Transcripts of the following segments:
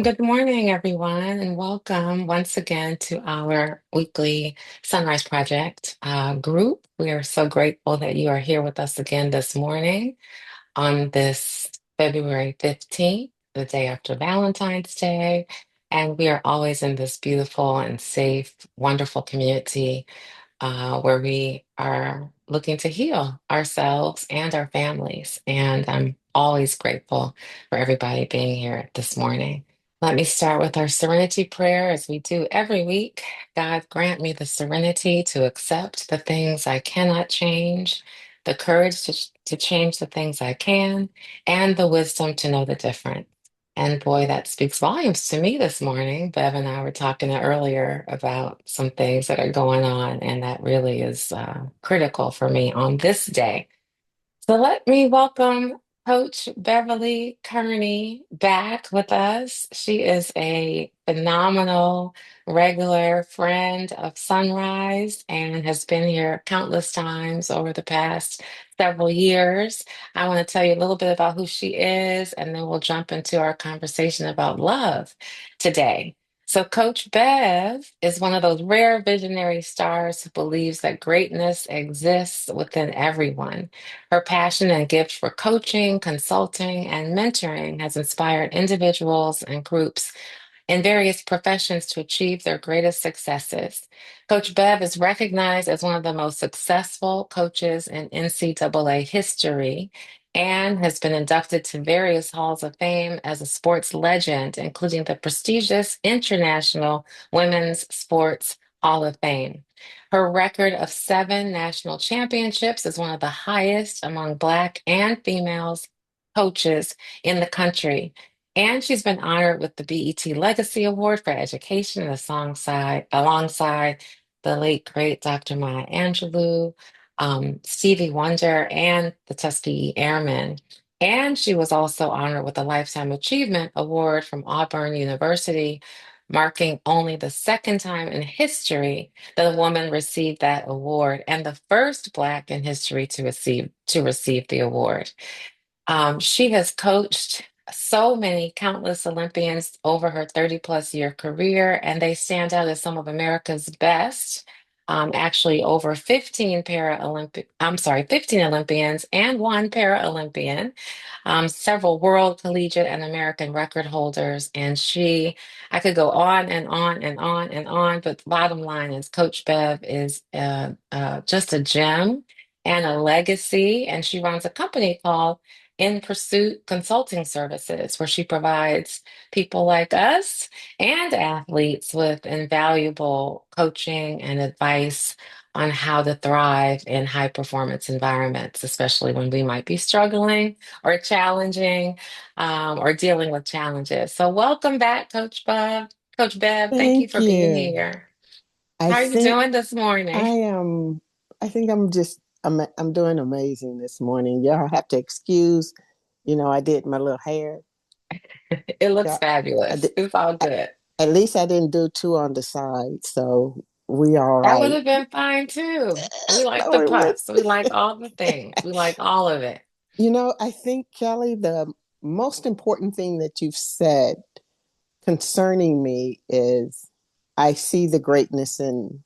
Good morning, everyone, and welcome once again to our weekly SonRise Project group. We are so grateful that you are here with us again this morning on this February 15th, the day after Valentine's Day. And we are always in this beautiful and safe, wonderful community where we are looking to heal ourselves and our families. And I'm always grateful for everybody being here this morning. Let me start with our serenity prayer as we do every week. God, grant me the serenity to accept the things I cannot change, the courage to change the things I can, and the wisdom to know the difference. And boy, that speaks volumes to me this morning. Bev and I were talking earlier about some things that are going on, and that really is critical for me on this day. So let me welcome Coach Beverly Kearney back with us. She is a phenomenal regular friend of Sunrise and has been here countless times over the past several years. I want to tell you a little bit about who she is, and then we'll jump into our conversation about love today. So, Coach Bev is one of those rare visionary stars who believes that greatness exists within everyone. Her passion and gift for coaching, consulting, and mentoring has inspired individuals and groups in various professions to achieve their greatest successes. Coach Bev is recognized as one of the most successful coaches in NCAA history and has been inducted to various halls of fame as a sports legend, including the prestigious International Women's Sports Hall of Fame. Her record of 7 national championships is one of the highest among Black and females coaches in the country. And she's been honored with the BET Legacy Award for Education alongside the late great Dr. Maya Angelou, Stevie Wonder, and the Tuskegee Airmen. And she was also honored with a Lifetime Achievement Award from Auburn University, marking only the second time in history that a woman received that award and the first Black in history to receive the award. She has coached so many countless Olympians over her 30 plus year career, and they stand out as some of America's best. Actually, over 15 Olympians and one Paralympian, several world, collegiate, and American record holders. And I could go on and on and on and on, but the bottom line is Coach Bev is just a gem and a legacy, and she runs a company called In Pursuit Consulting Services, where she provides people like us and athletes with invaluable coaching and advice on how to thrive in high performance environments, especially when we might be struggling or challenging or dealing with challenges. So, welcome back, Coach Bev. Coach Bev, thank you Thank for being you. here. I How are you think doing this I morning? am I think I'm doing amazing this morning. Y'all have to excuse, I did my little hair. It looks Yeah, I fabulous. did, It's all I, good. at least I didn't do two on the side, so we all That would right. have been fine too. We like No, the it would. puffs. We like all the things. We like all of it. I think, Kelly, the most important thing that you've said concerning me is I see the greatness in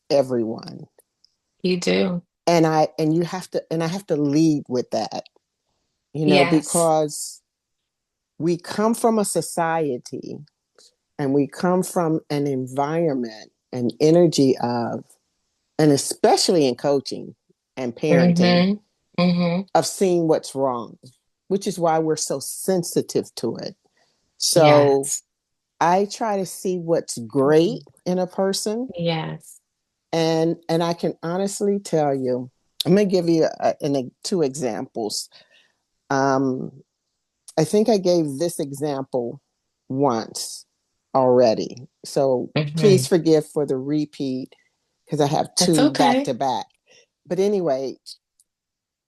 everyone. You do. And I have to lead with that, Yes. because we come from a society and we come from an environment and energy and especially in coaching and parenting, Mm-hmm. Mm-hmm. of seeing what's wrong, which is why we're so sensitive to it. So Yes. I try to see what's great in a person. Yes. And I can honestly tell you, I'm going to give you two examples. Um, I think I gave this example once already. So Mm-hmm. please forgive for the repeat because I have That's two back okay. to back. But anyway,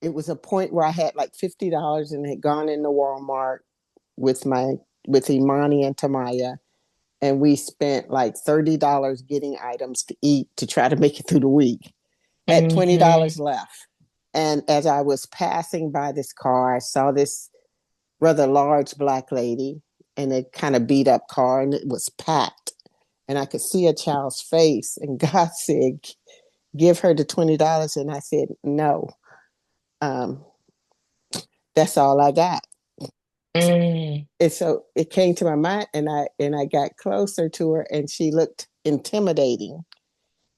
it was a point where I had like $50 and had gone into Walmart with with Imani and Tamaya, and we spent like $30 getting items to eat to try to make it through the week. Had Mm-hmm. $20 left. And as I was passing by this car, I saw this rather large Black lady. and a kind of beat up car, and it was packed. And I could see a child's face, and God said, "Give her the $20." And I said, "No, um, that's all I got." Mm, And so it came to my mind, and I got closer to her, and she looked intimidating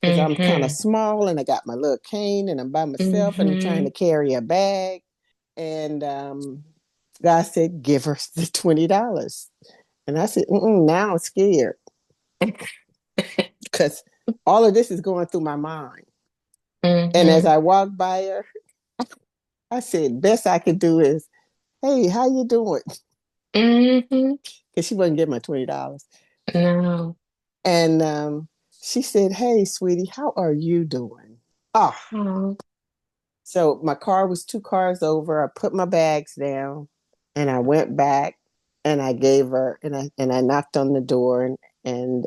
because I'm kind of mm-hmm, small, and I got my little cane, and I'm by myself, and I'm trying mm-hmm. to carry a bag. And God said, "Give her the $20." And I said, now I'm scared because all of this is going through my mind. And as Mm-hmm, I walked by her, I said, best I could do is, "Hey, how you doing?" mm-hmm. Because she wasn't getting my $20. No. And she said, "Hey, sweetie, how are you doing?" Ah, Oh. so my car was 2 cars over. I put my bags down, and I went back, and I gave her, and I knocked on the door, and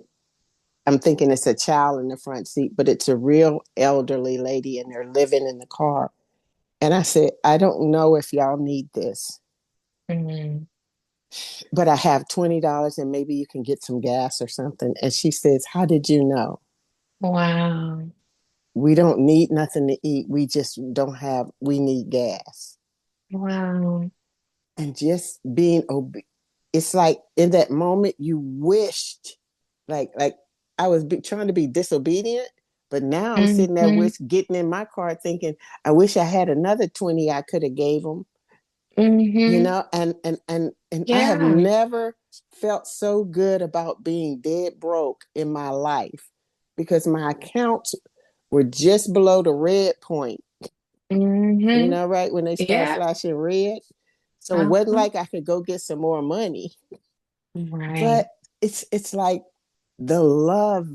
I'm thinking it's a child in the front seat, but it's a real elderly lady, and they're living in the car. And I said, "I don't know if y'all need this, Mm. but I have $20, and maybe you can get some gas or something." And she says, "How did you know?" Wow. "We don't need nothing to eat. We just don't have, we need gas." Wow. And just being it's like in that moment you wished, like I was trying to be disobedient, but now I'm sitting there Mm-hmm, getting in my car thinking, I wish I had another 20 I could have gave them, mm-hmm. and I have Yeah. never felt so good about being dead broke in my life, because my accounts were just below the red point, Mm-hmm. right when they start Yeah. flashing red. So it wasn't Uh-huh. like I could go get some more money, but Right. it's like the love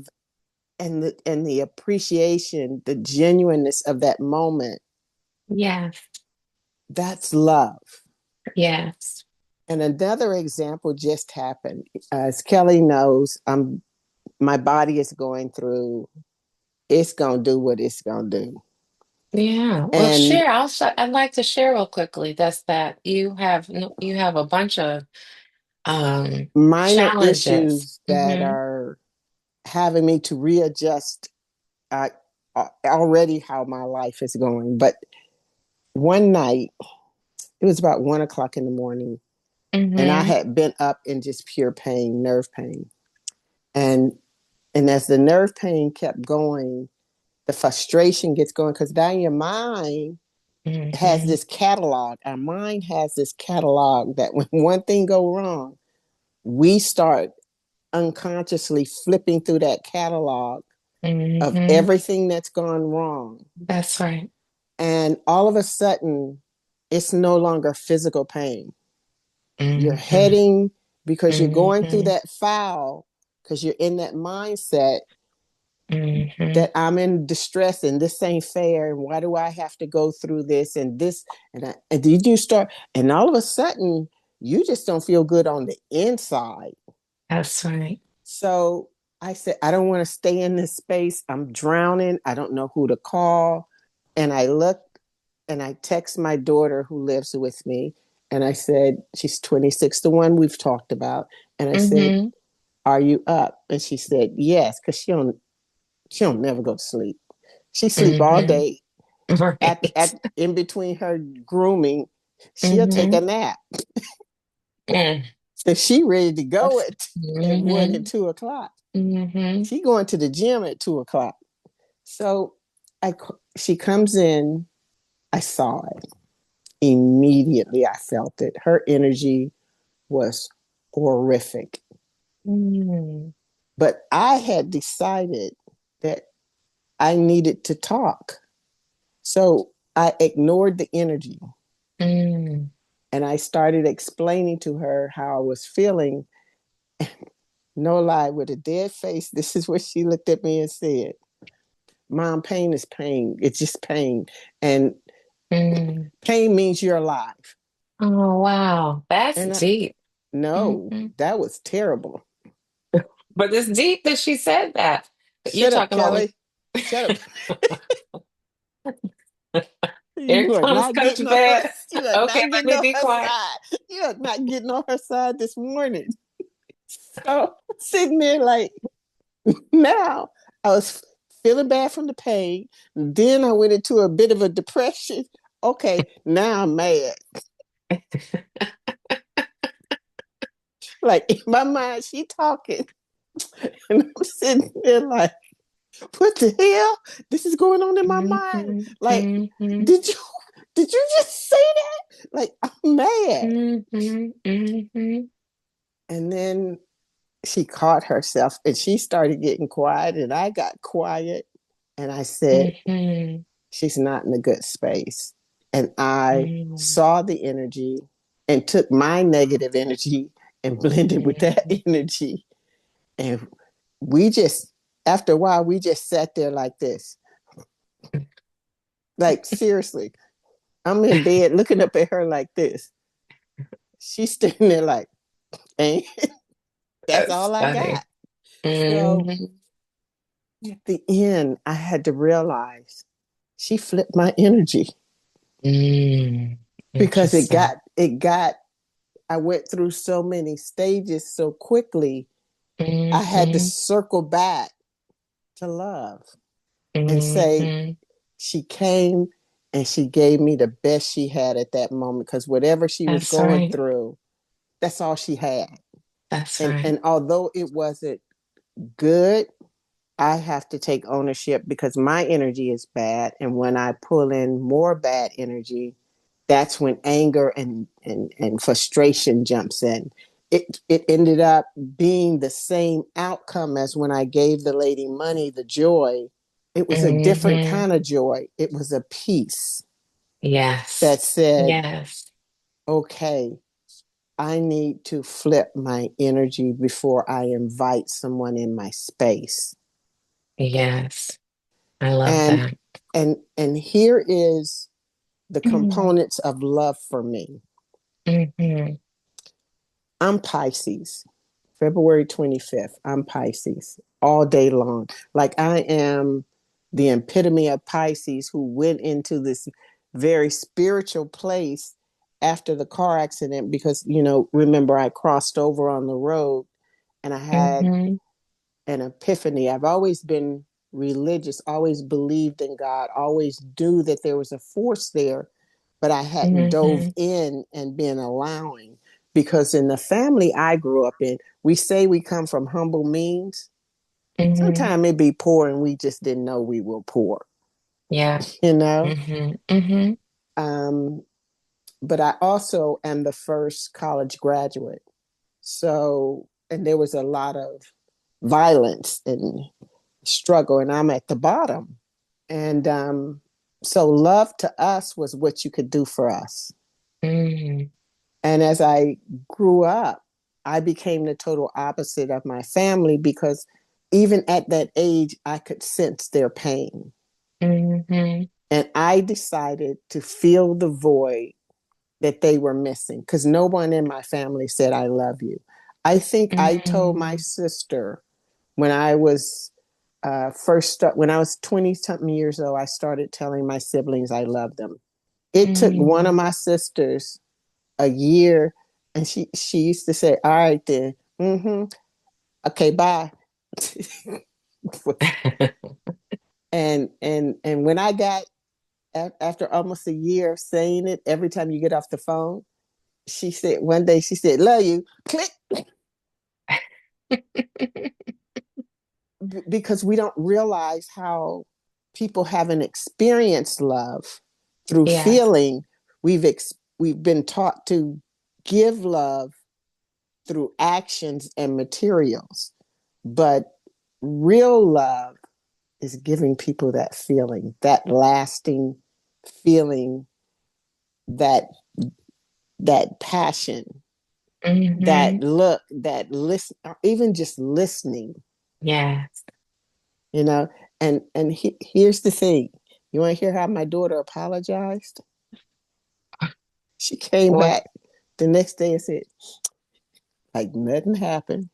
and the appreciation, the genuineness of that moment. Yes. That's love. Yes. And another example just happened. As Kelli knows, my body is going through. It's gonna do what it's gonna do, Yeah. Well, and share. I'd like to share real quickly. That's that you have a bunch of minor challenges. issues that Mm-hmm. are having me to readjust uh, already how my life is going. But one night, it was about 1 o'clock in the morning, and I Mm-hmm. had been up in just pure pain, nerve pain. And as the nerve pain kept going, the frustration gets going, because now your mind has Mm-hmm. this catalog. Our mind has this catalog that when one thing go wrong, we start unconsciously flipping through that catalog of Mm-hmm. everything that's gone wrong. That's right. And all of a sudden, it's no longer physical pain. You're Mm-hmm. heading, because you're going through Mm-hmm. that file, because you're in that mindset Mm-hmm. that I'm in distress and this ain't fair. And why do I have to go through this and this? And you do start, and all of a sudden, you just don't feel good on the inside. That's right. So I said, I don't want to stay in this space. I'm drowning. I don't know who to call. And I looked, and I text my daughter who lives with me. And I said, she's 26, the one we've talked about. And I said, Mm-hmm. "Are you up?" And she said, "Yes," because she don't never go to sleep. She sleep all Mm-hmm. day. Right. At in between her grooming, she'll take Mm-hmm. a nap. Mm. So she ready to go That's, at 1 and mm-hmm. 2 o'clock. Mm-hmm. She going to the gym at 2 o'clock. So she comes in. I saw it immediately. I felt it. Her energy was horrific. Mm-hmm. But I had decided that I needed to talk. So I ignored the energy, Mm-hmm. and I started explaining to her how I was feeling. No lie, with a dead face, this is what she looked at me and said: "Mom, pain is pain. It's just pain. And Mm. pain means you're alive." Oh, wow. That's And deep. no, Hmm. that was terrible. But it's deep that she said that. You're Shut up, talking about when Kelli. Shut up. here You are comes not Coach getting on her. Bev. You are Okay, not let getting me on be her quiet. side. You are not getting on her side this morning. So sitting there like now I was feeling bad from the pain. Then I went into a bit of a depression. Okay, now I'm mad. Like in my mind, she talking, and I'm sitting there like, what the hell? This is going on in my mind. Mhm, Like, mhm, did you did you just say that? Like, I'm mad. mhm, mhm, And then she caught herself and she started getting quiet, and I got quiet, and I said, mhm, she's not in a good space. And I mhm, saw the energy and took my negative energy and blended with that mhm. energy. And we just, after a while, we just sat there like this. Like, seriously, I'm in bed looking up at her like this. She's standing there like, and that's That's all I got. funny. So Mhm, at the end, I had to realize she flipped my energy mm. because Interesting. I went through so many stages so quickly. I had to Mhm, circle back to love and say, mhm. she came and she gave me the best she had at that moment, because whatever she was That's going right. through, that's all she had. That's And right. although it wasn't good, I have to take ownership because my energy is bad. And when I pull in more bad energy, that's when anger and frustration jumps in. It ended up being the same outcome as when I gave the lady money, the joy. It was a different Mhm. kind of joy. It was a peace Yes. that said, Yes. okay, I need to flip my energy before I invite someone in my space. Yes. I love And that. and here is the Mhm, components of love for me. mhm, I'm Pisces. February 25th, I'm Pisces all day long. Like I am the epitome of Pisces who went into this very spiritual place after the car accident because, remember I crossed over on the road and I had mhm, an epiphany. I've always been religious, always believed in God, always knew that there was a force there, but I hadn't dove mhm, in and been allowing. Because in the family I grew up in, we say we come from humble means. mhm. Sometimes it be poor and we just didn't know we were poor, Yeah. you know? Mhm, mhm, Um, but I also am the first college graduate. So, and there was a lot of violence and struggle, and I'm at the bottom. And so, love to us was what you could do for us. mhm, And as I grew up, I became the total opposite of my family because even at that age, I could sense their pain. mhm, And I decided to fill the void that they were missing because no one in my family said, I love you. I think I told my mhm, sister when I was when I was 20 something years old, I started telling my siblings I love them. It took one of mhm. my sisters a year, and she used to say, "All right, then, okay, bye." And when I got after almost a year of saying it, every time you get off the phone, she said one day she said, "Love you." Click, because we don't realize how people haven't experienced love through Yes. feeling. We've been taught to give love through actions and materials, but real love is giving people that feeling, that lasting feeling, that that passion, that Mhm. look, that listen, or even just listening, Yes. you know. And here's the thing: you want to hear how my daughter apologized? She came What? back the next day and said, like nothing happened,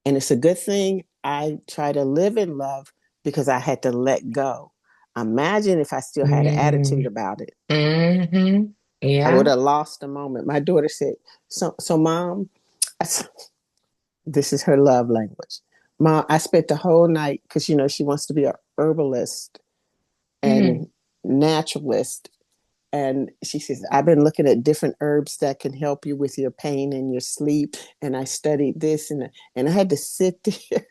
and it's a good thing I try to live in love because I had to let go. Imagine if I still had an attitude Mm, about it. mhm. I would Yeah. have lost a moment. My daughter said, so mom, I said, This is her love language. Mom, I spent the whole night because, she wants to be a herbalist Mm. and naturalist. And she says, I've been looking at different herbs that can help you with your pain and your sleep. And I studied this and I had to sit there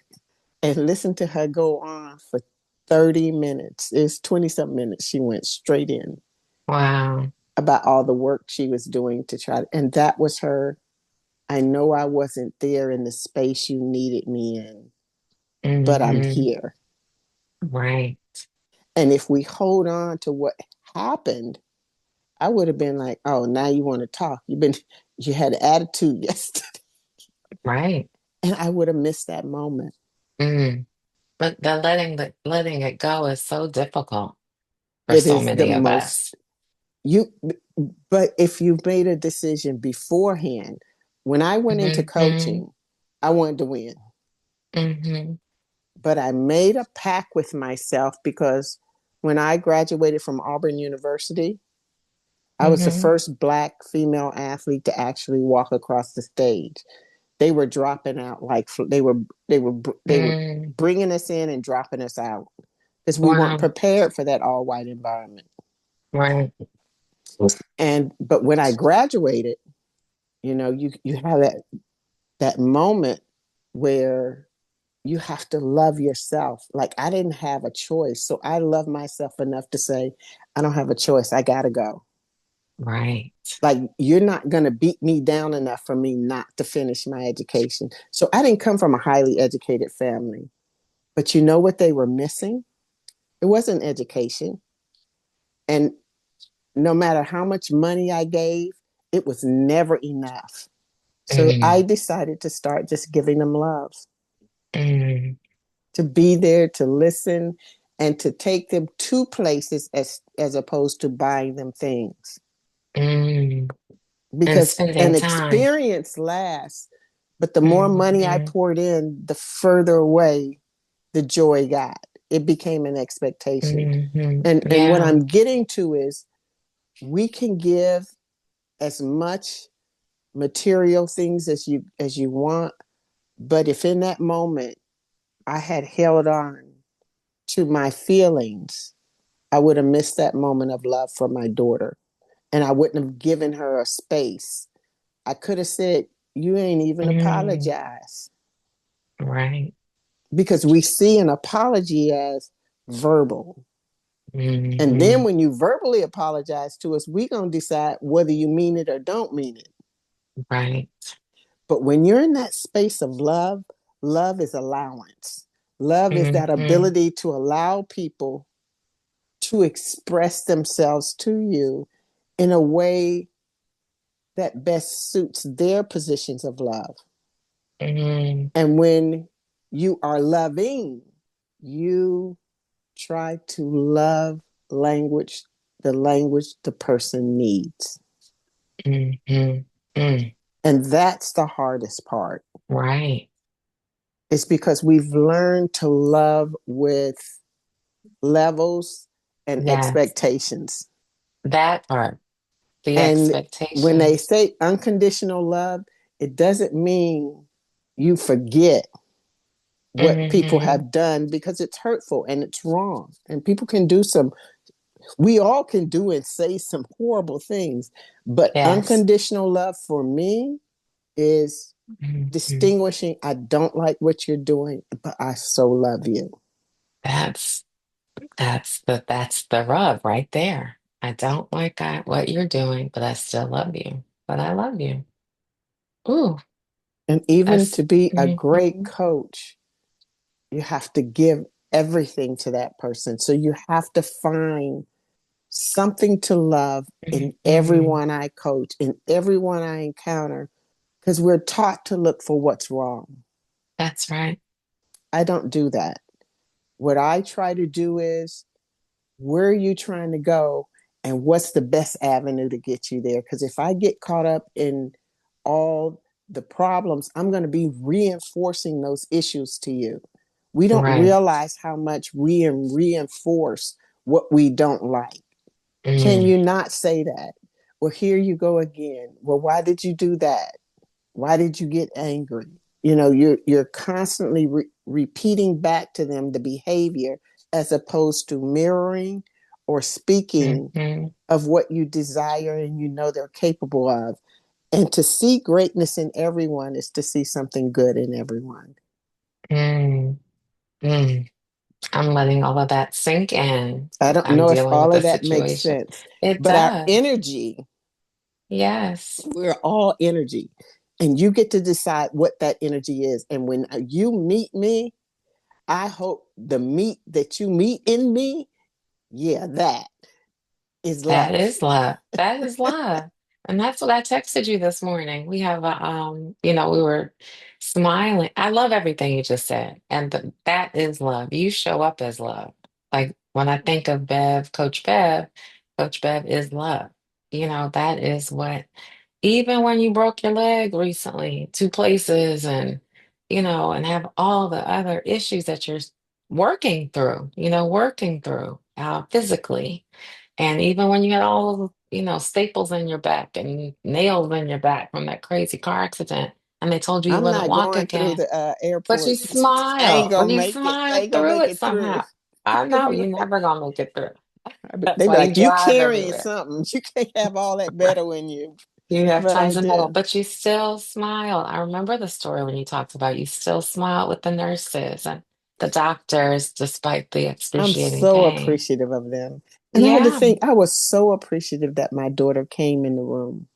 and listen to her go on for 30 minutes. It's 20 something minutes. She went straight in Wow. about all the work she was doing to try. And that was her. I know I wasn't there in the space you needed me in, but I'm Hmm. here. Right. And if we hold on to what happened, I would have been like, oh, now you want to talk. You had an attitude yesterday. Right. And I would have missed that moment. Mm. But the letting it go is so difficult for It so is the many of most us. you but if you made a decision beforehand, when I went into Hmm. coaching, I wanted to win. Hmm. But I made a pact with myself because when I graduated from Auburn University, I was the Hmm. first Black female athlete to actually walk across the stage. They were dropping out like they were Mm. bringing us in and dropping us out because we weren't Wow. prepared for that all white environment. Right. And but when I graduated, you have that moment where you have to love yourself. Like I didn't have a choice, so I love myself enough to say, I don't have a choice. I gotta go. Right. Like you're not gonna beat me down enough for me not to finish my education. So I didn't come from a highly educated family, but you know what they were missing? It wasn't education, and no matter how much money I gave, it was never enough. So I Mm. decided to start just giving them love, Mm. to be there, to listen, and to take them to places as opposed to buying them things. Mm. And Because spending an time. experience lasts, but the more money I Hmm. poured in, the further away the joy got. It became an expectation. And what Yeah. I'm getting to is we can give as much material things as you want, but if in that moment I had held on to my feelings, I would have missed that moment of love for my daughter. And I wouldn't have given her a space. I could have said, you ain't even Mm. apologize. Right. Because we see an apology as verbal. And then Hmm. when you verbally apologize to us, we going to decide whether you mean it or don't mean it. Right. But when you're in that space of love, love is allowance. Love is that Hmm. ability to allow people to express themselves to you in a way that best suits their positions of love. Mm. And when you are loving, you try to love language, the language the person needs. Hmm. Mm. And that's the hardest part. Right. It's because we've learned to love with levels and Yes. expectations. That part. The And when they expectations. say unconditional love, it doesn't mean you forget what people Hmm. have done because it's hurtful and it's wrong. And people can do we all can do and say some horrible things. But Yes. unconditional love for me is Hmm. distinguishing, I don't like what you're doing, but I so love you. That's that's the rub right there. I don't like what you're doing, but I still love you. But I love you. Ooh, And even that's to be a great hmm. coach, you have to give everything to that person. So you have to find something to love in Hmm. everyone I coach, in everyone I encounter, because we're taught to look for what's wrong. That's right. I don't do that. What I try to do is, where are you trying to go and what's the best avenue to get you there? Because if I get caught up in all the problems, I'm going to be reinforcing those issues to you. We don't Right. realize how much we reinforce what we don't like. Can Mm. you not say that? Well, here you go again. Well, why did you do that? Why did you get angry? You're constantly repeating back to them the behavior as opposed to mirroring or speaking Mm-hmm. of what you desire and they're capable of. And to see greatness in everyone is to see something good in everyone. Mm, mm. I'm letting all of that sink in. I don't I'm know if dealing with all the of that makes situation. sense, It but our does. energy, Yes. we're all energy. And you get to decide what that energy is. And when you meet me, I hope the meet that you meet in me, yeah, that is That love. is love. That is love. And that's what I texted you this morning. We have a, we were smiling. I love everything you just said. And that is love. You show up as love. Like when I think of Coach Bev is love. That is what, even when you broke your leg recently, two places and have all the other issues that you're working through physically. And even when you had all of, staples in your back and nails in your back from that crazy car accident, and they told you you I'm wouldn't not walk going through again, the but you airport. I ain't smiled. But gonna you make it. I smiled ain't gonna through make it it through. somehow. I know you're never gonna make it through. That's They be why you like, you drive carrying everywhere. something. You can't have all that Right. metal in you. You have But I tons of metal, do. but you still smile. I remember the story when you talked about you still smiled with the nurses and the doctors despite the I'm excruciating so pain. appreciative of them. And I had to Yeah. think, I was so appreciative that my daughter came in the room.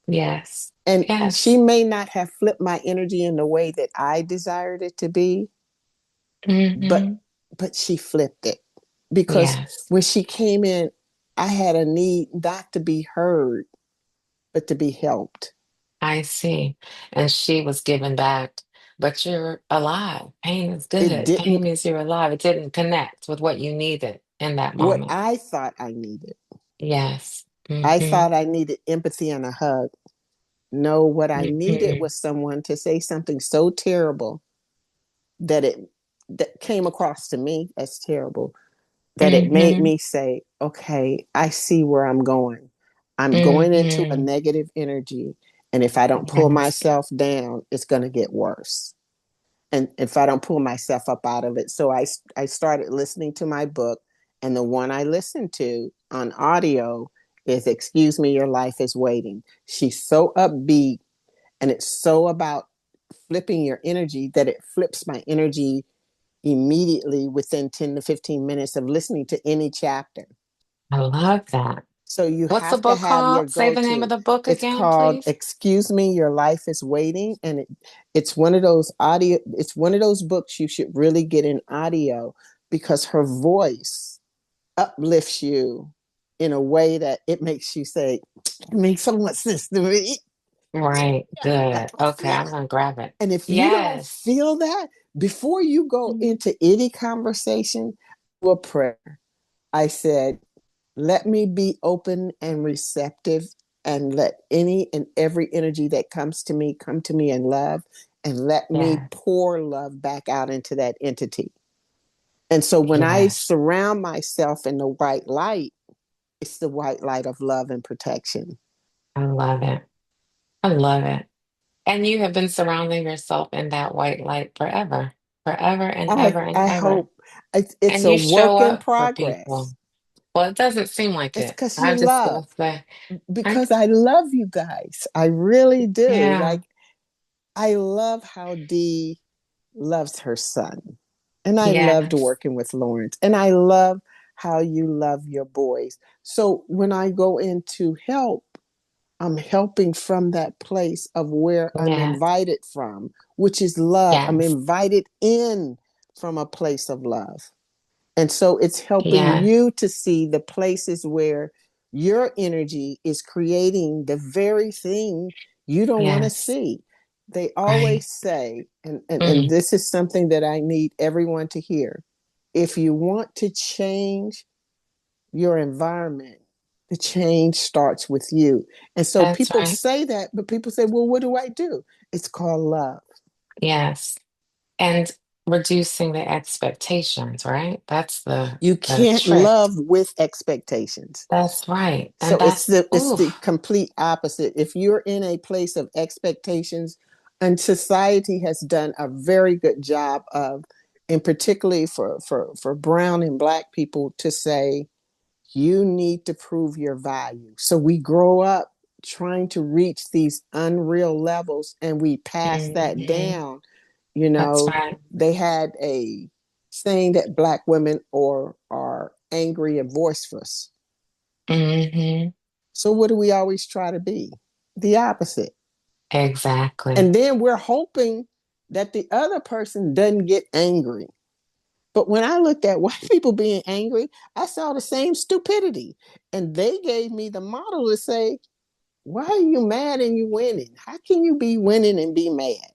Yes. And she Yes. may not have flipped my energy in the way that I desired it to be, but Hmm. she flipped it. Because Yes. when she came in, I had a need not to be heard, but to be helped. I see. And she was given back, but you're alive. Pain is It good. Pain didn't means you're alive. It didn't connect with what you needed in that what moment. I thought I needed. Yes. I Hmm. thought I needed empathy and a hug. No, what I needed Hmm. was someone to say something so terrible that it that came across to me as terrible, that it made Hmm. me say, okay, I see where I'm going. I'm going into a Hmm. negative energy. And if I don't pull Yes. myself down, it's going to get worse. And if I don't pull myself up out of it. So I started listening to my book. And the one I listened to on audio is Excuse Me, Your Life is Waiting. She's so upbeat and it's so about flipping your energy that it flips my energy immediately within 10 to 15 minutes of listening to any chapter. I love that. So you What's the have to book have your called? Say the name of go-to. the book It's again, called please. Excuse Me, Your Life is Waiting. And it's one of those audio, it's one of those books you should really get in audio because her voice uplifts you in a way that it makes you say, it makes so much sense to me. Right. I Good. can Okay, feel I'm it. gonna grab it. And if you don't Yes. feel that, before you go Mhm. into any conversation, do a prayer. I said, let me be open and receptive and let any and every energy that comes to me come to me in love and let me Yeah. pour love back out into that entity. And so when I Yes. surround myself in the white light, it's the white light of love and protection. I love it. I love it. And you have been surrounding yourself in that white light forever, forever and ever and I ever. hope it's And a you show work in up for people. progress. Well, it doesn't seem like It's it. because you I'm just gonna love, say, I, because I love you guys. I really do. yeah, Like, I love how Dee loves her son. And I loved yes, working with Lawrence. And I love how you love your boys. So when I go in to help, I'm helping from that place of where I'm yes, invited from, which is love. I'm yes, invited in from a place of love. And so it's helping yes, you to see the places where your energy is creating the very thing you don't want to yes, see. They right. always say, and Mm, this is something that I need everyone to hear, if you want to change your environment, the change starts with you. And so that's people right. say that, but people say, well, what do I do? It's called love. Yes. And reducing the expectations, right? That's You the can't trick. love with expectations. That's right. And So that's, it's the oof, complete opposite. If you're in a place of expectations And society has done a very good job of, and particularly for brown and black people, to say you need to prove your value. So we grow up trying to reach these unreal levels and we pass that Hmm. down. That's right. They had a saying that black women are angry and boisterous. Hmm. So what do we always try to be? The opposite. Exactly. And then we're hoping that the other person doesn't get angry. But when I looked at white people being angry, I saw the same stupidity. And they gave me the model to say, why are you mad and you winning? How can you be winning and be mad?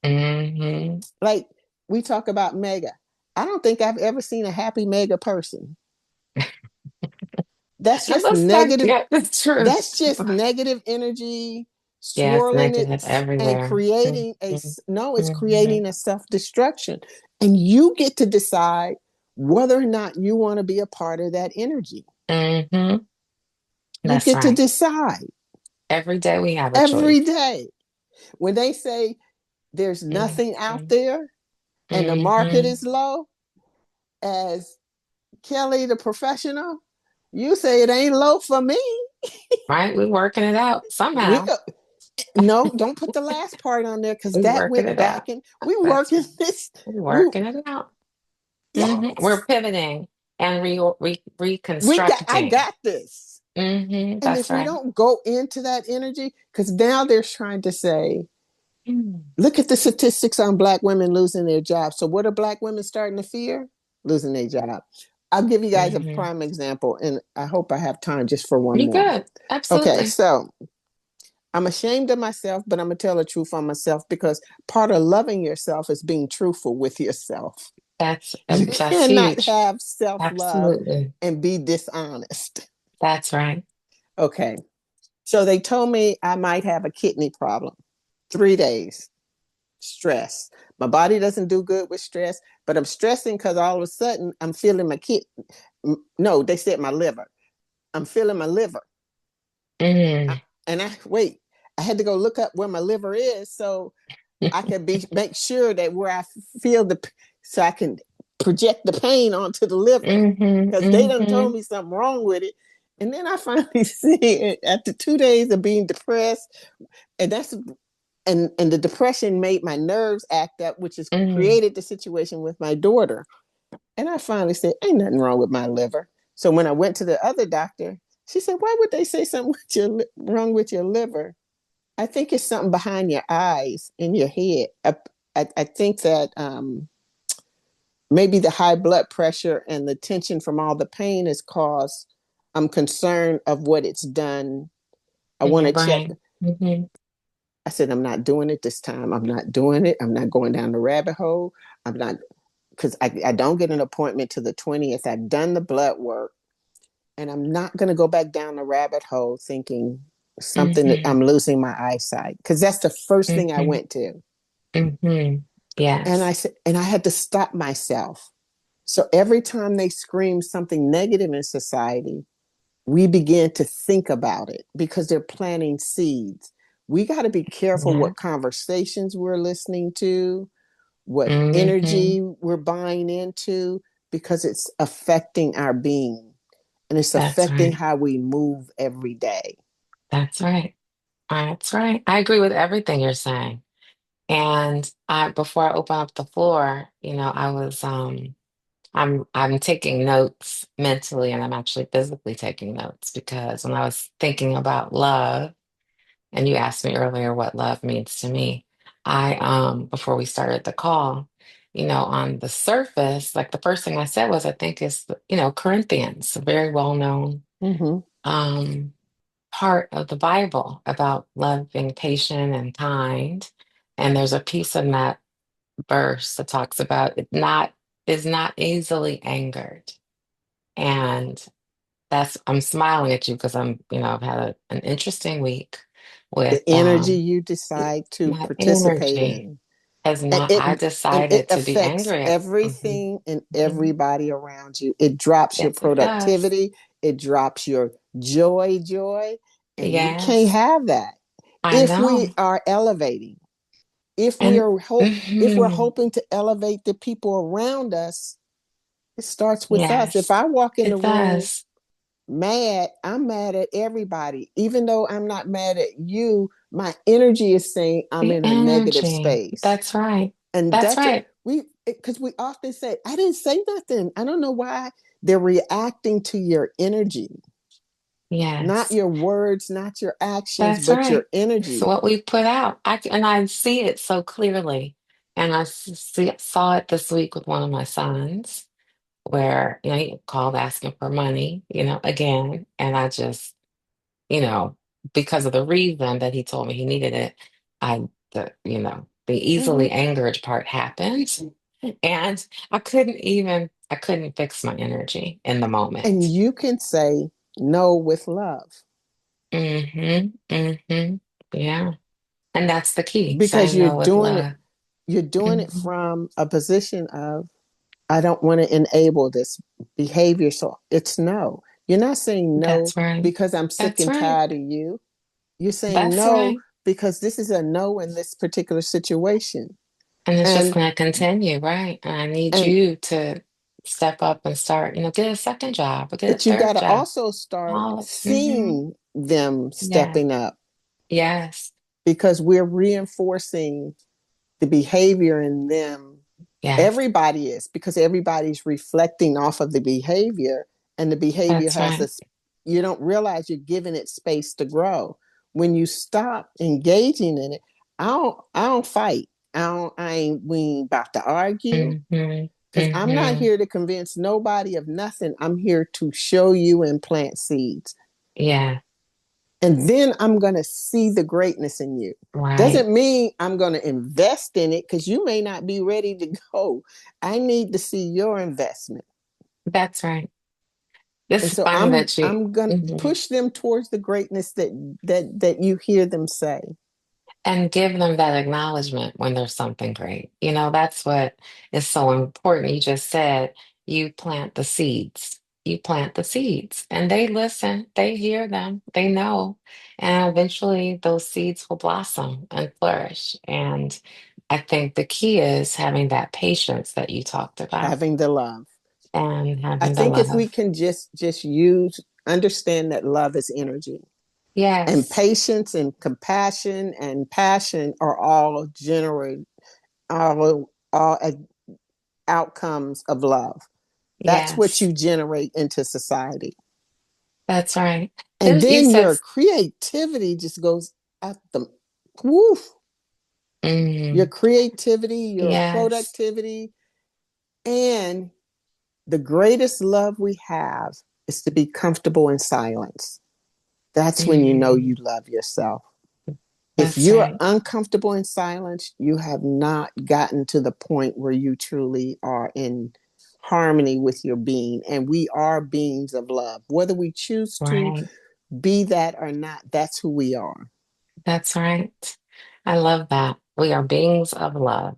Hmm. Like we talk about mega. I don't think I've ever seen a happy mega person. That's It just looks like, negative. yeah, the That's truth. just negative energy Yes, swirling it negative and everywhere. creating a Hmm. no, it's Hmm. creating a self-destruction. And you get to decide whether or not you want to be a part of that energy. Hmm. You That's get to right. decide Every day we have a every choice. day. When they say there's nothing out Hmm. there and the market Hmm. is low, as Kelli, the professional, you say it ain't low for me. Right? We're working it out We somehow. no, don't put the last part on there because We're that working went it out. back and we That's working right. this. We're We working it out. We're yes, pivoting and I reconstructing. got this. And That's if we right. don't go into that energy, because now they're trying to say, Mm. look at the statistics on black women losing their jobs. So what are black women starting to fear? Losing their job. I'll give you guys a Hmm. prime example, and I hope I have time just for one You more. good. Okay, Absolutely. so I'm ashamed of myself, but I'm gonna tell the truth on myself because part of loving yourself is being truthful with yourself. You That's cannot huge. have self-love Absolutely. and be dishonest. That's right. Okay. So they told me I might have a kidney problem. 3 days. Stress. My body doesn't do good with stress, but I'm stressing because all of a sudden I'm feeling my kidney. No, they said my liver. I'm feeling my liver. Mm. And I wait, I had to go look up where my liver is so I can make sure that where I feel so I can project the pain onto the liver Hmm. because they done told Hmm. me something wrong with it. And then I finally see it after 2 days of being depressed, and that's and the depression made my nerves act up, which has Mm. created the situation with my daughter. And I finally said, ain't nothing wrong with my liver. So when I went to the other doctor, she said, why would they say something wrong with your liver? I think it's something behind your eyes in your head. I think that maybe the high blood pressure and the tension from all the pain has caused. I'm concerned of what it's done. I In want your to check. brain. Hmm. I said, I'm not doing it this time. I'm not doing it. I'm not going down the rabbit hole. I'm not, because I don't get an appointment to the 20th. I've done the blood work and I'm not going to go back down the rabbit hole thinking something that Hmm. I'm losing my eyesight because that's the first thing I Hmm. went to. Hmm. And I Yes. said, and I had to stop myself. So every time they scream something negative in society, we begin to think about it because they're planting seeds. We got to be careful Yeah. what conversations we're listening to, what Hmm. energy we're buying into, because it's affecting our being and it's That's affecting right. how we move every day. That's right. That's right. I agree with everything you're saying. And before I open up the floor, I'm taking notes mentally, and I'm actually physically taking notes because when I was thinking about love, and you asked me earlier what love means to me, before we started the call, on the surface, like the first thing I said was I think it's Corinthians, a very well known Mm-hmm. um part of the Bible about love being patient and kind. And there's a piece in that verse that talks about it not is not easily angered. And I'm smiling at you because I've had an interesting week with The energy you decide to my participate energy in, has and not, it I and it decided to be affects angry at. Mhm, everything and mhm. everybody around you. It drops your Yes, it does. productivity, it drops your joy, and we can't Yes, have that I if we know. are elevating. if we And are if we're mhm, hoping to elevate the people around us, it starts with us. If yes, I walk in the it room does. mad, I'm mad at everybody. Even though I'm not mad at you, my energy is saying I'm The in a negative energy. space. That's right. And That's that's what right. because we often say, I didn't say nothing. I don't know why they're reacting to your energy, not Yes, your words, not your actions, that's but your right. It's energy. what we put out. And I see it so clearly. And saw it this week with one of my sons, where he called asking for money, again, and I just, you know, because of the reason that he told me he needed it, the Mm-hmm. easily angered part happened, and I couldn't fix my energy in the And moment. you can say no with love Mm-hmm. Mm-hmm. Yeah. And that's the key, because saying no with love. you're doing it Hmm. from a position of, I don't want to enable this behavior. So it's no. You're not saying no That's right. because I'm sick That's and right. tired of you. You're saying That's no right. because this is a no in this particular situation. And it's just And going to continue, right? And I need and you to step up and start, get a second job or get a but you got third to job. also start Hmm. seeing them Yeah. stepping up Yes. because we're reinforcing the behavior in them. Yes. Everybody is, because everybody's reflecting off of the behavior, and the behavior That's has right. this, you don't realize you're giving it space to grow. When you stop engaging in it, I don't fight. I ain't we ain't about to argue, Hmm. because I'm not Hmm. here to convince nobody of nothing. I'm here to show you and plant seeds. Yeah. And then I'm going to see the greatness in you. Right. Doesn't mean I'm going to invest in it, because you may not be ready to go. I need to see your investment. That's right. This And is so funny I'm that you. I'm going to Mhm. push them towards the greatness that you hear them say. And give them that acknowledgement when there's something great. That's what is so important. You just said you plant the seeds. You plant the seeds and they listen, they hear them, they know. And eventually those seeds will blossom and flourish. And I think the key is having that patience that you talked about Having the love. and I having the think if we love. can just use understand that love is energy, and Yes, patience and compassion and passion are all generate all outcomes of love. That's what yes, you generate into society. that's right. And You then said, your creativity just goes at the woof. Your mm, creativity, your yes. productivity, and the greatest love we have is to be comfortable in silence. That's when you know Mm. you love yourself. If That's you're right. uncomfortable in silence, you have not gotten to the point where you truly are in harmony with your being. And we are beings of love. Whether we choose to Right. be that or not, that's who we are. That's right. I love that. We are beings of love.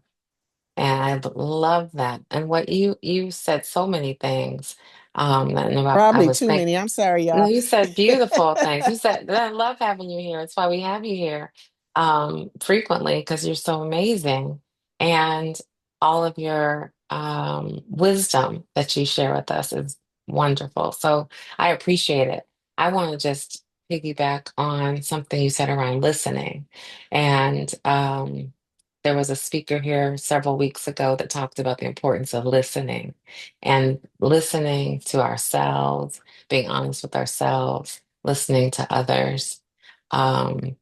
And love that. And what you said so many things. I Probably was too thinking. many. I'm sorry, No, y'all. you said beautiful things. You said, I love having you here. It's why we have you here frequently because you're so amazing. And all of your wisdom that you share with us is wonderful. So I appreciate it. I want to just piggyback on something you said around listening. And there was a speaker here several weeks ago that talked about the importance of listening and listening to ourselves, being honest with ourselves, listening to others, um,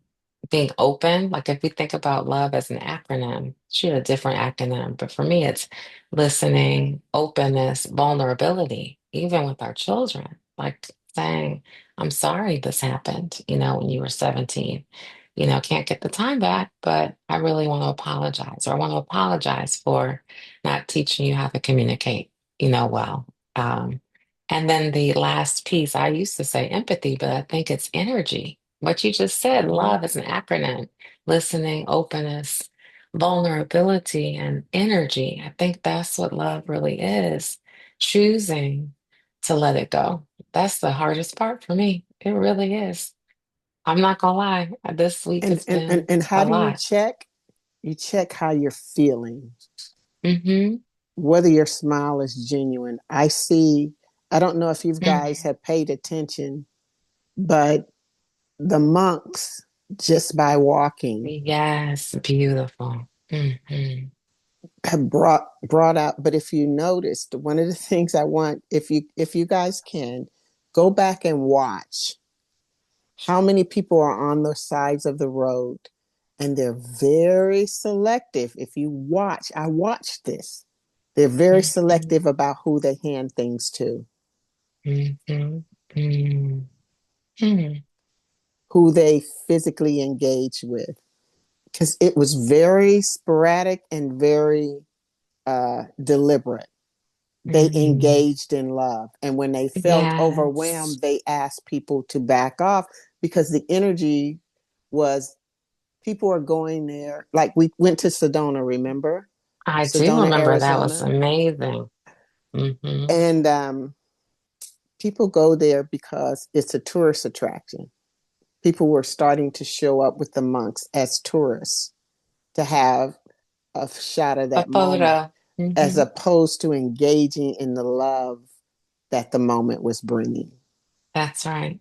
being open. Like if we think about love as an acronym, she had a different acronym, but for me, it's listening, openness, vulnerability, even with our children, like saying, I'm sorry this happened, when you were 17. Can't get the time back, but I really want to apologize, or I want to apologize for not teaching you how to communicate, well. Um, and then the last piece, I used to say empathy, but I think it's energy. What you just said, Mm-hmm. love is an acronym: listening, openness, vulnerability, and energy. I think that's what love really is. Choosing to let it go. That's the hardest part for me. It really is. I'm not gonna lie. This week And, has and, and, been and a how do you lot. check? You check how you're feeling, Mm-hmm. whether your smile is genuine. I don't know if you guys Mm. have paid attention, but the monks, just by walking, Yes, beautiful. Mm-hmm. have brought out. But if you noticed, one of the things I want, if you guys can, go back and watch how many people are on the sides of the road, and they're very selective. If you watch, I watched this. They're very Mm-hmm. selective about who they hand things to, Mm-hmm. Mm-hmm. who they physically engage with, because it was very sporadic and very deliberate. They Mm-hmm. engaged in love. And when they felt Yes, overwhelmed, they asked people to back off because the energy was people are going there. Like we went to Sedona, remember? I do Sedona, remember that was Arizona. amazing. Mm-hmm. And people go there because it's a tourist attraction. People were starting to show up with the monks as tourists to have a shot of A that moment, photo. as Mm-hmm. opposed to engaging in the love that the moment was bringing. That's right.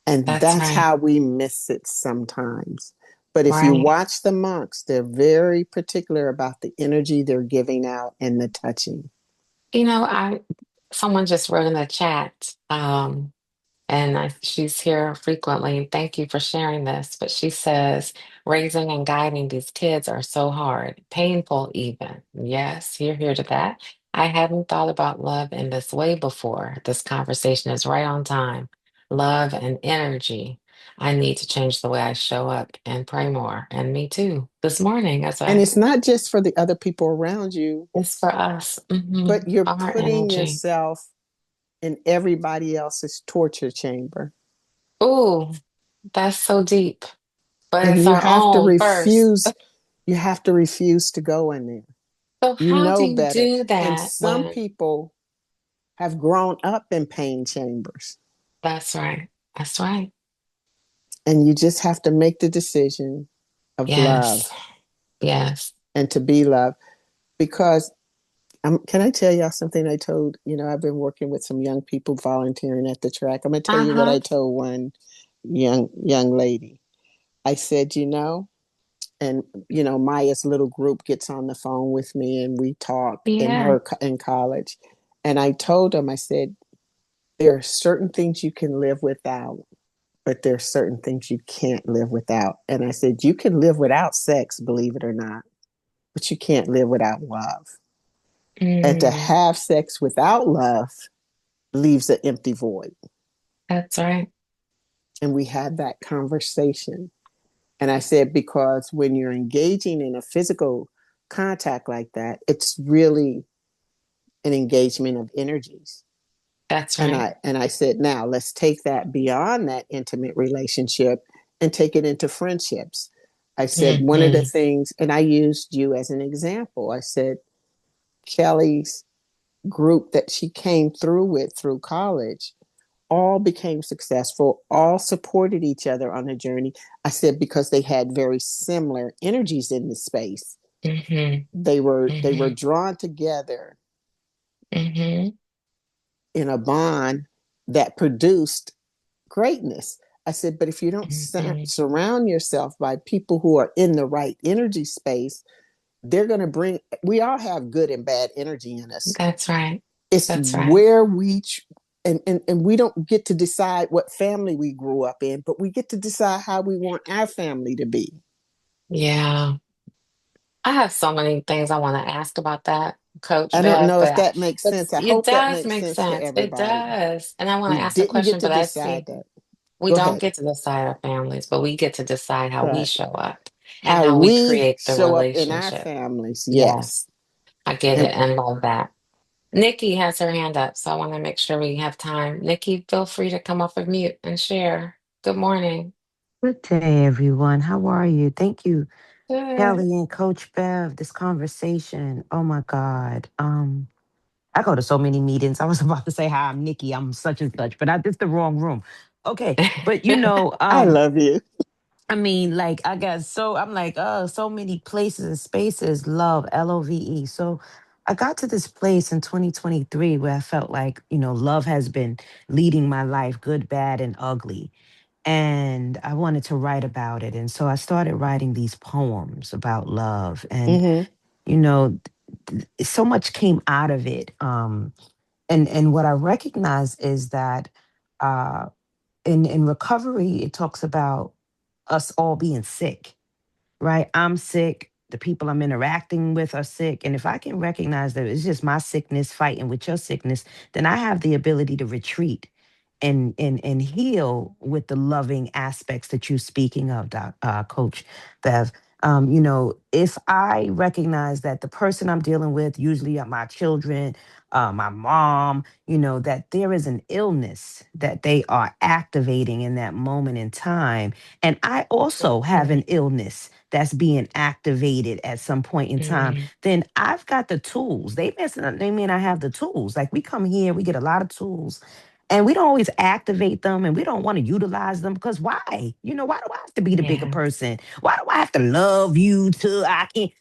And That's that's right. how we miss it sometimes. But if you Right. watch the monks, they're very particular about the energy they're giving out and the touching. I someone just wrote in the chat. She's here frequently. And thank you for sharing this. But she says, raising and guiding these kids are so hard, painful even. Yes, you're here to that. I hadn't thought about love in this way before. This conversation is right on time. Love and energy. I need to change the way I show up and pray more. And me too. This morning, as And I it's not just for the other people around you, it's for us. but you're Our putting energy. yourself in everybody else's torture chamber. Ooh, that's so deep. But And it's you our have to own first. refuse, you have to refuse to go in there. So You how do know you better. do And that some when people have grown up in pain chambers. that's right? That's right. And you just have to make the decision of love Yes. Yes. and to be loved. Because can I tell y'all something I told? I've been working with some young people volunteering at the track. I'm going to tell you what I Uh-huh. told one young lady. I said, and Maya's little group gets on the phone with me and we talk Yeah. in college. And I told them, I said, there are certain things you can live without, but there are certain things you can't live without. And I said, you can live without sex, believe it or not, but you can't live without love. And to Mm, have sex without love leaves an empty void. that's right. And we had that conversation. And I said, because when you're engaging in a physical contact like that, it's really an engagement of energies. That's And right. I said, now let's take that beyond that intimate relationship and take it into friendships. I said, one of the Mm-hmm. things, and I used you as an example. I said, Kelly's group that she came through with through college all became successful, all supported each other on the journey. I said, because they had very similar energies in the space. Mm-hmm. They were Mm-hmm. drawn together Mm-hmm. in a bond that produced greatness. I said, but if you don't Mm-hmm. surround yourself by people who are in the right energy space, they're going to we all have good and bad energy in us. That's right. It's That's right. where and we don't get to decide what family we grew up in, but we get to decide how we want our family to be. Yeah. I have so many things I want to ask about that, Coach I don't Bev, know if but that makes sense. I it hope that does makes make sense for sense. It everybody. does. And I want We to ask a didn't get question, to but I decide see. that. We Go don't ahead. get to decide our families, but we get to decide how we Right. show up and How how we we create the show up in our relationship. families, yes. Yes, I get And it and love that. Nikki has her hand up, so I want to make sure we have time. Nikki, feel free to come off of mute and share. Good morning. Good day, everyone. How are you? Thank you, Good. Kelly and Coach Bev. This conversation. Oh my God. I go to so many meetings. I was about to say, hi, I'm Nikki. I'm such and such, but I did the wrong room. Okay. But I love you. I mean, like I got so I'm like, oh, so many places and spaces, love, LOVE. So I got to this place in 2023 where I felt like, love has been leading my life, good, bad, and ugly. And I wanted to write about it. And so I started writing these poems about love. And, Mm-hmm. you know, so much came out of it. And what I recognize is that uh in recovery, it talks about us all being sick, right? I'm sick. The people I'm interacting with are sick. And if I can recognize that it's just my sickness fighting with your sickness, then I have the ability to retreat and heal with the loving aspects that you're speaking of, Coach Bev. If I recognize that the person I'm dealing with, usually are my children, my mom, that there is an illness that they are activating in that moment in time, and I also have an Mhm, illness that's being activated at some point in time, mhm. then I've got the tools. They may not have the tools. Like we come here, we get a lot of tools and we don't always activate them and we don't want to utilize them because why? Why do I have to be the bigger Yeah, person? Why do I have to love you till I can't?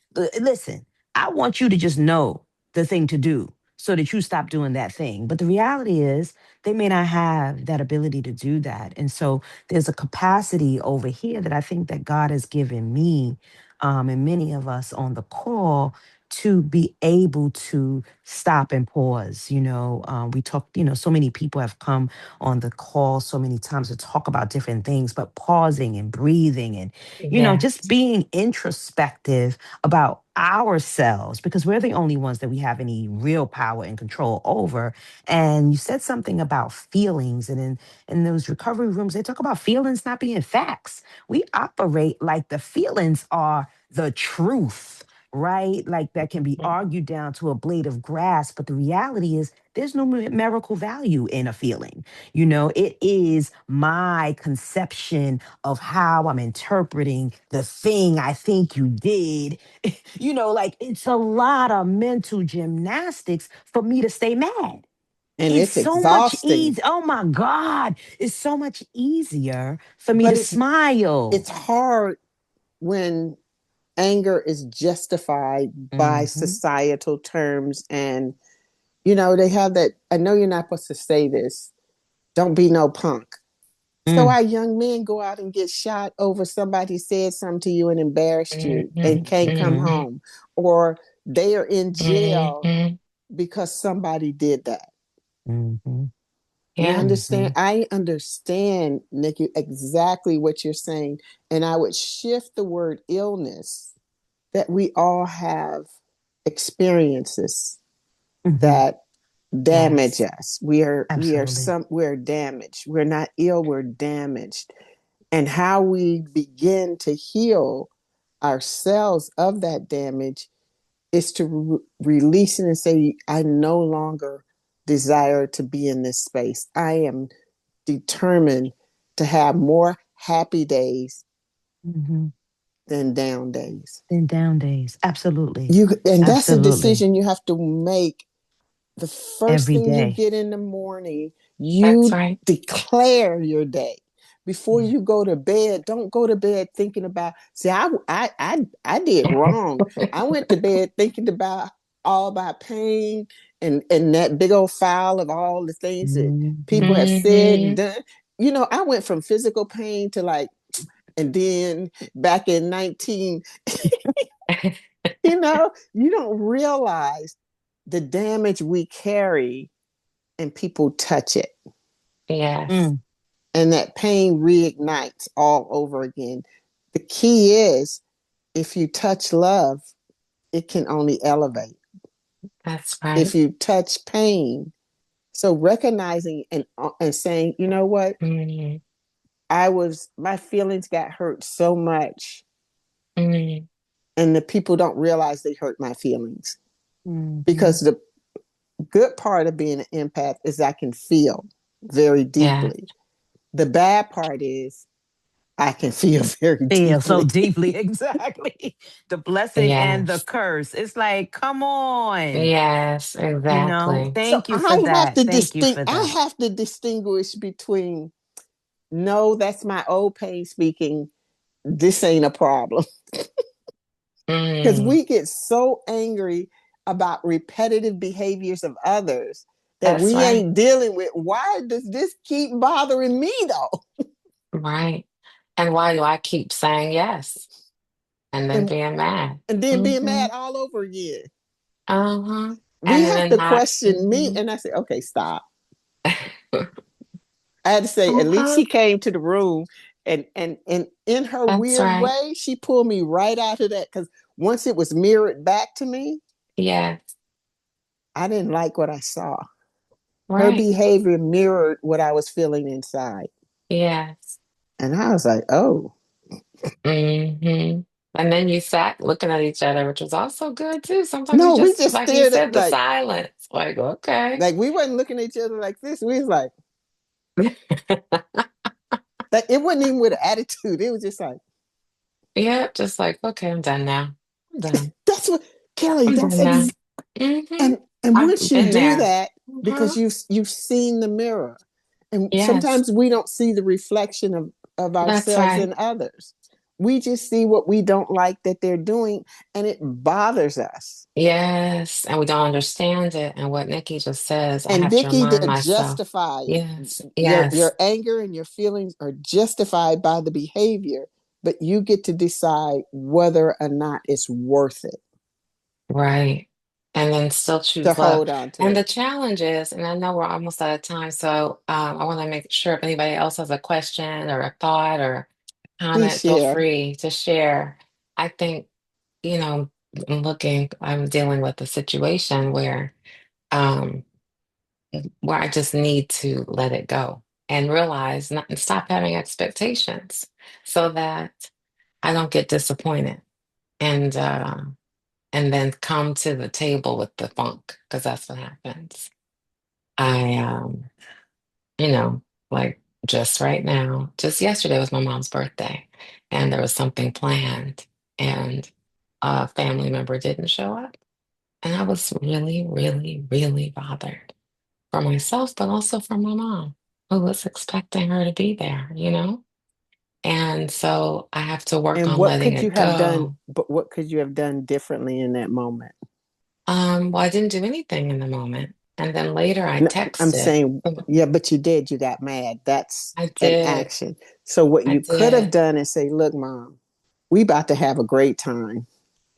Listen, I want you to just know the thing to do so that you stop doing that thing. But the reality is, they may not have that ability to do that. And so there's a capacity over here that I think that God has given me, and many of us on the call, to be able to stop and pause. We talk, so many people have come on the call so many times to talk about different things, but pausing and breathing and, just yes. being introspective about ourselves because we're the only ones that we have any real power and control over. And you said something about feelings, and in those recovery rooms, they talk about feelings not being facts. We operate like the feelings are the truth, right? Like that can be Mhm. argued down to a blade of grass. But the reality is, there's no numerical value in a feeling. It is my conception of how I'm interpreting the thing I think you did. Like it's a lot of mental gymnastics for me to stay mad. And It's it's so much exhausting, easier. Oh my God. It's so much easier for me but to it's smile. hard when anger is justified by Hmm. societal terms. And they have that, I know you're not supposed to say this, don't be no punk. So Mm, our young men go out and get shot over somebody said something to you and embarrassed you and Mhm, can't come mhm, home, or they are in jail mhm. because somebody did that. hmm You Yeah, understand? hmm I understand, Nikki, exactly what you're saying. And I would shift the word illness, that we all have experiences hmm that damage yes. us. Absolutely. We're damaged. We're not ill, we're damaged. And how we begin to heal ourselves of that damage is to release it and say, I no longer desire to be in this space. I am determined to have more happy days Hmm. than down days. And down days. Absolutely. And that's a Absolutely. decision you have to make the first Every thing you day. get in the morning. That's You right. declare your day before Yeah. you go to bed. Don't go to bed thinking about, see, I did wrong. I went to bed thinking about all my pain and that big old file of all the things that Hmm people have said and Mhm. done. I went from physical pain to like, and then back in 19, you don't realize the damage we carry and people touch it. Yes, Mm, And that pain reignites all over again. The key is, if you touch love, it can only elevate. that's If right. you touch pain, so recognizing and saying, you know what, Mhm, my feelings got hurt so much, mhm. and the people don't realize they hurt my feelings. hmm Because the good part of being an empath is I can feel very Yeah, deeply. The bad part is I can feel very Feel so deeply. deeply. Exactly. The blessing and the yes, curse. It's like, come on. yes, exactly. So Thank you for that. Thank you for I that. have to distinguish between, no, that's my old pain speaking, this ain't a problem. Because Mm, we get so angry about repetitive behaviors of others that that's we right. ain't dealing with. Why does this keep bothering me though? Right. And why do I keep saying yes and then And being mad? and then being Mm-hmm. mad all over again. Uh-huh. We And have then to not. question me. Mm-hmm. And I said, okay, stop. I had to say, at least Uh-huh. she came to the room and in her That's weird right. way, she pulled me right out of that. Because once it was mirrored back to me, Yes. I didn't like what I saw. Her Right. behavior mirrored what I was feeling inside. Yes. And I was like, oh, Mm-hmm. And then you sat looking at each other, which was also good too. Sometimes you no, we just, just like you stared said, at the silence. Like, okay. like we wasn't looking at each other like this. We was like it wasn't even with an attitude. It was just like, Yeah, just like, okay, I'm done now. I'm done. that's what Kelli, I'm that's done now. Mm-hmm. and I've once you been do there. that, Uh-huh. because you've seen the mirror. And Yes, sometimes we don't see the reflection of that's ourselves right. in others. We just see what we don't like that they're doing, and it bothers us. Yes, and we don't understand it. And what Nikki just says, I And have to Vicky, remind they're myself. justified. Yes, Your yes, anger and your feelings are justified by the behavior, but you get to decide whether or not it's worth it right. And then still to choose love. hold on to And the it. challenge is, and I know we're almost out of time, so I want to make sure if anybody else has a question or a thought or Please comment, feel share. free to share. I think, I'm dealing with a situation um, where I just need to let it go and realize not and stop having expectations so that I don't get disappointed and and then come to the table with the funk because that's what happens. I you know, like just right now, just yesterday was my mom's birthday and there was something planned and a family member didn't show up. And I was really, really, really bothered for myself, but also for my mom, who was expecting her to be there, you know? And so I have to work And on what letting could you it have done? go. But what could you have done differently in that moment? Well, I didn't do anything in the moment. And then later I No, I'm texted. saying, yeah, but you did. You got mad. That's I an did. action. So what I you could have did. done is say, look, mom, we about to have a great time.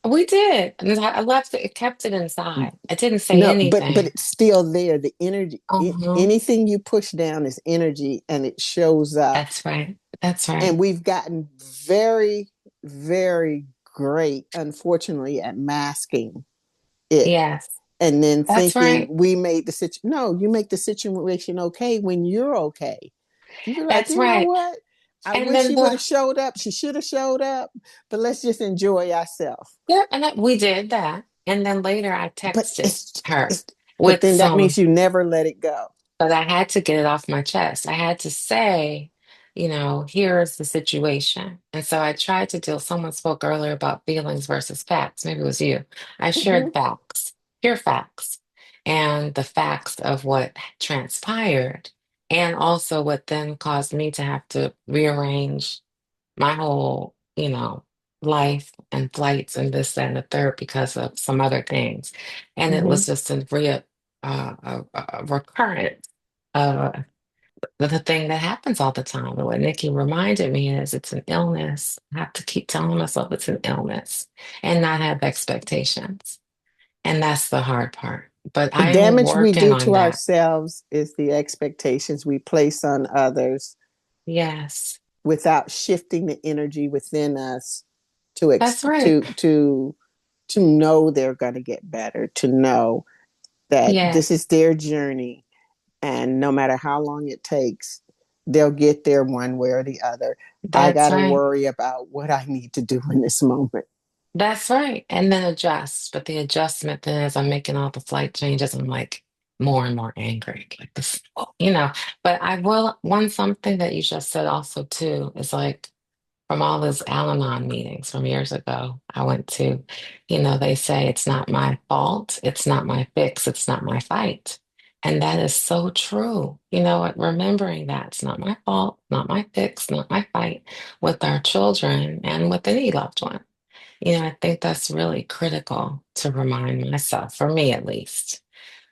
We did. And I left it, kept it inside. I didn't say No, but anything. it's still there. The energy, Uh-huh. anything you push down is energy, and it shows up. That's right. That's And right. we've gotten very, very great, unfortunately, at masking it, Yes. and then That's thinking right. we made the situation. No, you make the situation okay when you're okay. You be like, That's you know right. what? I And wish then she would have showed up. She should have showed up, but let's just enjoy ourselves. yeah, and we did that. And then later I But texted her it's, but with then that means some, you never let it go. but I had to get it off my chest. I had to say, here's the situation. And so I tried to deal, someone spoke earlier about feelings versus facts. Maybe it was you. I shared Mm-hmm. facts, pure facts, and the facts of what transpired, and also what then caused me to have to rearrange my whole, life and flights and this, that, and the third because of some other things. And it Mm-hmm. was just a recurrence of the thing that happens all the time. And what Nikki reminded me is it's an illness. I have to keep telling myself it's an illness and not have expectations. And that's the hard part. But The I am damage we working do on to that. ourselves is the expectations we place on others Yes, without shifting the energy within us to that's right. to know they're going to get better, to know that this Yes, is their journey, and no matter how long it takes, they'll get there one way or the other. I got that's to right. worry about what I need to do in this moment. That's right. And then adjust. But the adjustment then as I'm making all the flight changes, I'm like more and more angry. Like this, but I will one something that you just said also too is like from all those Al-Anon meetings from years ago, I went to, they say it's not my fault, it's not my fix, it's not my fight. And that is so true. Remembering that it's not my fault, not my fix, not my fight with our children and with any loved one. I think that's really critical to remind myself, for me at least.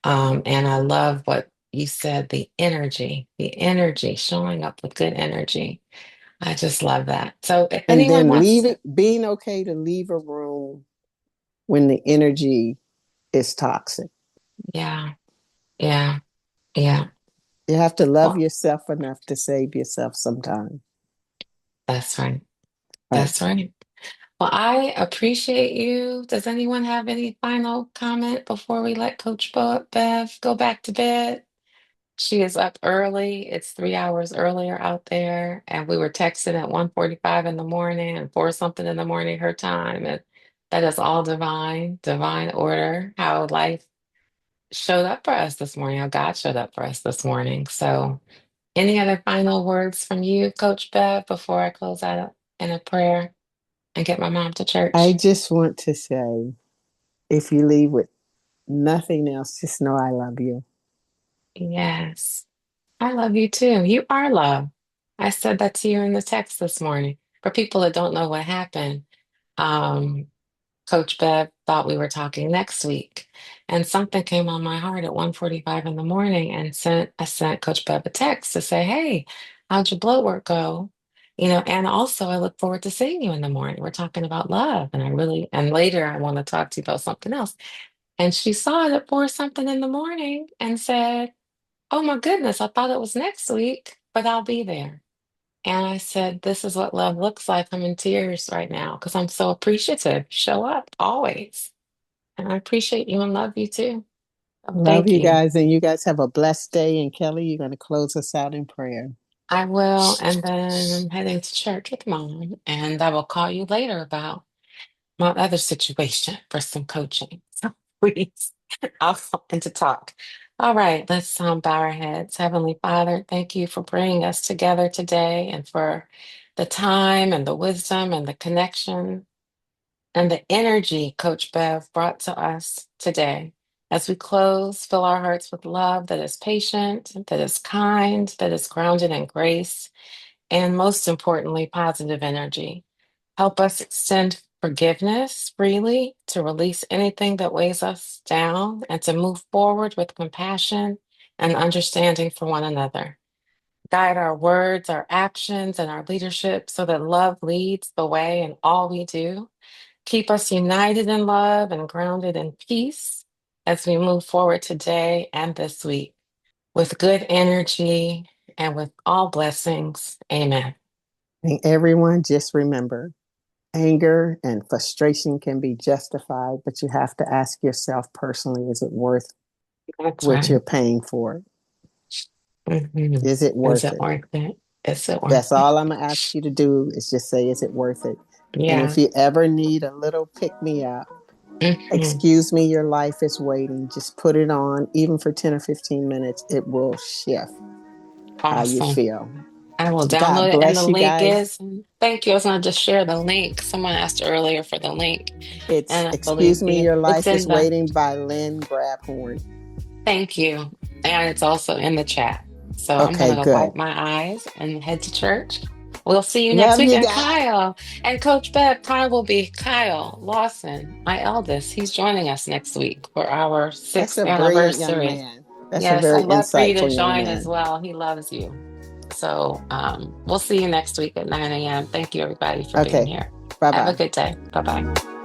And I love what you said, the energy, showing up with good energy. I just love that. So if And anyone then wants to, being okay to leave a room when the energy is toxic. yeah, yeah, yeah. You have to love Well, yourself enough to save yourself sometime. that's right. Right. That's right. Well, I appreciate you. Does anyone have any final comment before we let Coach Bev go back to bed? She is up early. It's 3 hours earlier out there, and we were texting at 1:45 in the morning and 4 something in the morning her time. And that is all divine order, how life showed up for us this morning, how God showed up for us this morning. So, any other final words from you, Coach Bev, before I close out in a prayer and get my mom to I church? just want to say, if you leave with nothing else, just know I love you. Yes, I love you too. You are love. I said that to you in the text this morning. For people that don't know what happened, um, Coach Bev thought we were talking next week, and something came on my heart at 1:45 in the morning, and I sent Coach Bev a text to say, "Hey, how'd your blood work go?" And also I look forward to seeing you in the morning. We're talking about love, and later I want to talk to you about something else. And she saw it at 4 something in the morning and said, "Oh my goodness, I thought it was next week, but I'll be there." And I said, "This is what love looks like." I'm in tears right now because I'm so appreciative. Show up always. And I appreciate you and love you too. So Love thank you you. guys, and you guys have a blessed day. And Kelly, you're going to close us out in prayer. I will. And then I'm heading to church with mom, and I will call you later about my other situation for some coaching. So please, I'll something to talk. All right, let's bow our heads. Heavenly Father, thank you for bringing us together today and for the time and the wisdom and the connection and the energy Coach Bev brought to us today. As we close, fill our hearts with love that is patient, that is kind, that is grounded in grace, and most importantly, positive energy. Help us extend forgiveness freely to release anything that weighs us down and to move forward with compassion and understanding for one another. Guide our words, our actions, and our leadership so that love leads the way in all we do. Keep us united in love and grounded in peace as we move forward today and this week with good energy and with all blessings. Amen. And everyone, just remember, anger and frustration can be justified, but you have to ask yourself personally, is it worth That's what right. you're paying for? Mhm. Is it Is worth it it? worth it? Is it worth That's it? all I'm going to ask you to do, is just say, is it worth it? And if Yeah. you ever need a little pick me up, Mhm. excuse me, your life is waiting. Just put it on, even for 10 or 15 minutes. It will shift how you Awesome. feel. I will God download it. And the bless you link guys. is, thank you. I was going to just share the link. Someone asked earlier for the link, It's and I believe Excuse Me, Your it's Life in is the Waiting by Lynn Grabhorn. thank you. And it's also in the chat. So I'm going Okay, to go good. wipe my eyes and head to church. We'll see you next Love week. you And guys. Kyle and Coach Bev, Kyle will be Kyle Lawson, my eldest. He's joining us next week for our That's sixth a brilliant young anniversary. man. That's a Yes, very I'd love for you to insightful young join as man. well. He loves you. So we'll see you next week at 9 a.m. Thank you, everybody, for being Okay, here. bye Have a bye. good day. Bye bye.